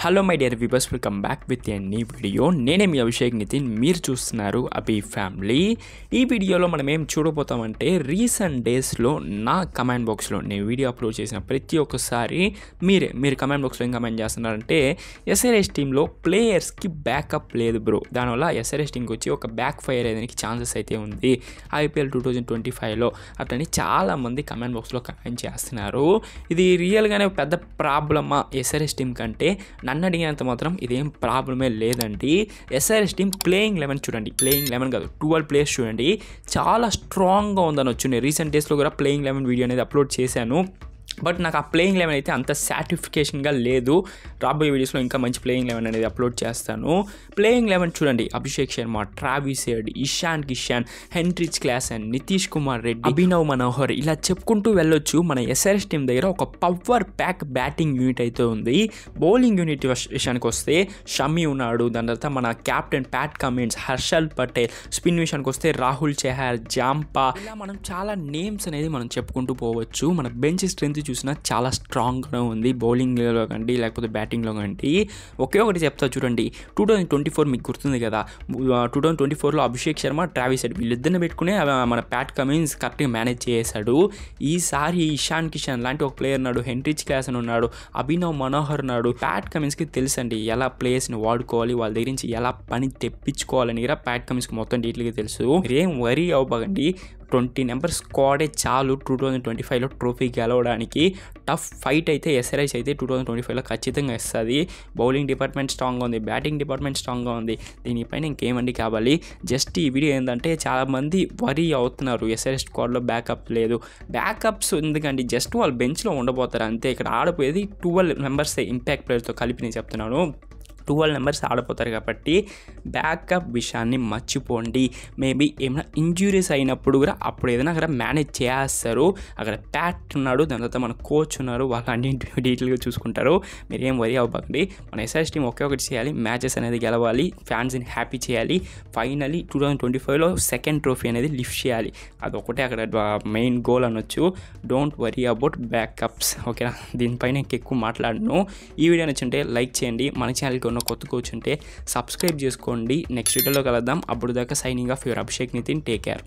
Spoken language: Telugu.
Hello my dear viewers, welcome back with a new video. నేనే మీ అభిషేక్ నితిన్, మీరు చూస్తున్నారు అభి ఫ్యామిలీ. ఈ వీడియోలో మనం ఏం చూడబోతామంటే రీసెంట్ డేస్లో నా కమెంట్ బాక్స్లో నేను వీడియో అప్లోడ్ చేసిన ప్రతి ఒక్కసారి మీరు కమెంట్ బాక్స్లో ఏం కమెంట్ చేస్తున్నారంటే ఎస్ఆర్ఎస్ టీంలో ప్లేయర్స్కి బ్యాకప్ లేదు బ్రో, దానివల్ల ఎస్ఆర్ఎస్ టీంకి వచ్చి ఒక బ్యాక్ ఫైర్ అయ్యేదానికి ఛాన్సెస్ అయితే ఉంది ఐపీఎల్ 2025లో అట్లని చాలామంది కమెంట్ బాక్స్లో కమెంట్ చేస్తున్నారు. ఇది రియల్గానే పెద్ద ప్రాబ్లమా ఎస్ఆర్ఎస్ టీం కంటే? నన్ను అడిగినంత మాత్రం ఇదేం ప్రాబ్లమే లేదండి. ఎస్ఆర్ఎస్ టీం ప్లేయింగ్ 11 చూడండి, ప్లేయింగ్ 11 కాదు 12 ప్లేయర్స్ చూడండి, చాలా స్ట్రాంగ్గా ఉందని వచ్చు. నేను రీసెంట్ డేస్లో కూడా ప్లేయింగ్ 11 వీడియో అనేది అప్లోడ్ చేశాను. బట్ నాకు ఆ ప్లేయింగ్ 11 అయితే అంత సాటిస్ఫికేషన్గా లేదు. రాబోయే వీడియోస్లో ఇంకా మంచి ప్లేయింగ్ 11 అనేది అప్లోడ్ చేస్తాను. ప్లేయింగ్ 11 చూడండి, Abhishek Sharma, Travis head, Ishan Kishan, Heinrich Klaasen, Nitish Kumar Reddy, Abhinav Manohar, ఇలా చెప్పుకుంటూ వెళ్ళొచ్చు. మన ఎస్ఆర్ఎస్ టీం దగ్గర ఒక పవర్ ప్యాక్ బ్యాటింగ్ యూనిట్ అయితే ఉంది. బౌలింగ్ యూనిట్ విషయానికి వస్తే షమి ఉన్నాడు, దాని తర్వాత మన captain Pat Cummins, Harshal Patel, spin విషయానికి వస్తే రాహుల్ చెహార్, జాంపా, ఇలా మనం చాలా నేమ్స్ అనేది మనం చెప్పుకుంటూ పోవచ్చు. మన బెంచ్ స్ట్రెంత్ చూసినా చాలా స్ట్రాంగ్గా ఉంది, బౌలింగ్లో కానీ లేకపోతే బ్యాటింగ్లో కానీ. ఒకే ఒకటి చెప్తా చూడండి, 2024 మీకు గుర్తుంది కదా, 2024లో అభిషేక్ శర్మ, ట్రావిస్ హెడ్ వీళ్ళిద్దరిని పెట్టుకునే మన ప్యాట్ కమిన్స్ కరెక్ట్గా మేనేజ్ చేశాడు. ఈసారి ఇషాన్ కిషన్ లాంటి ఒక ప్లేయర్ ఉన్నాడు, హెన్రిచ్ క్లాసన్ ఉన్నాడు, అభినవ్ మనోహర్ ఉన్నాడు. ప్యాట్ కమిన్స్కి తెలుసండి ఎలా ప్లేయర్స్ని వాడుకోవాలి, వాళ్ళ దగ్గర నుంచి ఎలా పని తెప్పించుకోవాలని కూడా ప్యాట్ కమిన్స్కి మొత్తం డీటెయిల్గా తెలుసు. మీరేం వరీ అవ్వకండి, 20 నెంబర్ స్క్వాడే చాలు 2025లో ట్రోఫీ గెలవడానికి. టఫ్ ఫైట్ అయితే ఎస్ఆర్ఎస్ అయితే 2025లో ఖచ్చితంగా ఇస్తుంది. బౌలింగ్ డిపార్ట్మెంట్ స్ట్రాంగ్గా ఉంది, బ్యాటింగ్ డిపార్ట్మెంట్ స్ట్రాంగ్గా ఉంది, దీనిపైన ఇంకేమండి కావాలి. జస్ట్ ఈ వీడియో ఏంటంటే చాలామంది వరీ అవుతున్నారు ఎస్ఆర్ఎస్ స్క్వాడ్లో బ్యాకప్ లేదు. బ్యాకప్స్ ఎందుకండి, జస్ట్ వాళ్ళు బెంచ్లో ఉండబోతారు అంతే. ఇక్కడ ఆడిపోయేది 12 మెంబర్స్ ఇంపాక్ట్ ప్లేయర్తో కలిపి నేను చెప్తున్నాను. 12 మెంబర్స్ ఆడిపోతారు కాబట్టి బ్యాకప్ విషయాన్ని మర్చిపోండి. మేబీ ఏమైనా ఇంజ్యూరీస్ అయినప్పుడు కూడా అప్పుడు ఏదైనా అక్కడ మేనేజ్ చేస్తారు. అక్కడ ప్యాట్ ఉన్నాడు, దాని తర్వాత మన కోచ్ ఉన్నారు, వాళ్ళు అన్ని డీటెయిల్గా చూసుకుంటారు. మీరేం వరీ అవ్వకండి. మన ఎస్ఆర్ఎస్ టీం ఒకే ఒకటి చేయాలి, మ్యాచెస్ అనేది గెలవాలి, ఫ్యాన్స్ని హ్యాపీ చేయాలి. ఫైనలీ 2025లో సెకండ్ ట్రోఫీ అనేది లిఫ్ట్ చేయాలి. అదొకటే అక్కడ మెయిన్ గోల్ అనొచ్చు. డోంట్ వరీ అబౌట్ బ్యాకప్స్, ఓకేనా? దీనిపైన ఎక్కువ మాట్లాడను. ఈ వీడియో నచ్చుంటే లైక్ చేయండి, మన ఛానల్కి కొత్త కోచ్ ఉంటే సబ్స్క్రైబ్ చేసుకోండి. నెక్స్ట్ వీడియోలో కలుద్దాం. అప్పుడు దాకా signing off your Abhishek Nitin. Take care.